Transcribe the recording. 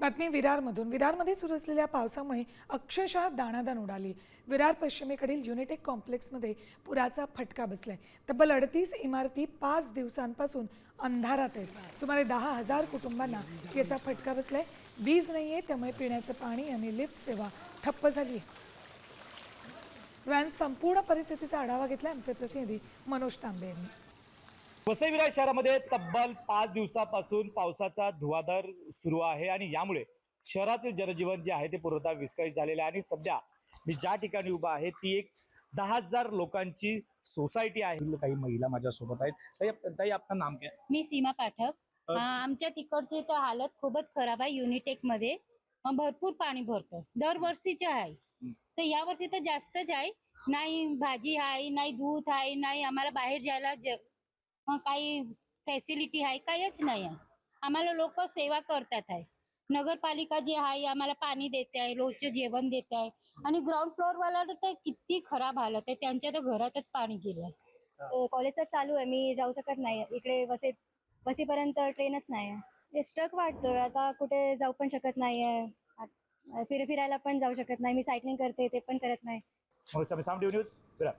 बातमी विरारमधून. विरारमध्ये सुरू असलेल्या पावसामुळे अक्षरशः दाणादाण उडाली. विरार पश्चिमेकडील युनिटेक कॉम्प्लेक्समध्ये पुराचा फटका बसलाय. तब्बल 38 इमारती 5 दिवसांपासून अंधारात आहेत. सुमारे 10,000 कुटुंबांना याचा फटका बसलाय. वीज नाहीये, त्यामुळे पिण्याचं पाणी आणि लिफ्ट सेवा ठप्प झाली आहे. संपूर्ण परिस्थितीचा आढावा घेतला आमचे प्रतिनिधी मनोज तांबे यांनी. वसई विरार शहरामध्ये तब्बल 5 दिवसापासून पावसाचा धुवाधार सुरू आहे आणि यामुळे शहरातील जनजीवन जे आहे ते पूर्णतः विस्कळीत झालेले आहे. आणि सध्या मी ज्या ठिकाणी उभा आहे ती एक 10,000 लोकांची सोसायटी आहे. काही महिला माझ्या सोबत आहेत. ताई आपलं नाम काय? मी सीमा पाठक. आमच्या तिकडची तर हालत खूपच खराब आहे. युनिटेक मध्ये भरपूर पाणी भरतं, दरवर्षीच आहे. तर यावर्षी तर जास्तच आहे. नाही भाजी आहे, नाही दूध आहे, नाही आम्हाला बाहेर जायला काही फॅसिलिटी आहे, काहीच नाही आहे. आम्हाला लोक सेवा करतात आहे. नगरपालिका जे आहे आम्हाला पाणी देते आहे, रोजचं जेवण देते आहे. आणि ग्राउंड फ्लोअर वाला तर किती खराब हालत आहे, त्यांच्या तर घरातच पाणी गेलंय. कॉलेजच चालू आहे, मी जाऊ शकत नाही इकडे. वसीपर्यंत ट्रेनच नाही आहे. स्टक वाटतोय आता, कुठे जाऊ पण शकत नाहीये, फिरायला पण जाऊ शकत नाही. मी सायकलिंग करते ते पण करत नाही. मनोज तांबे, साम न्यूज विरार.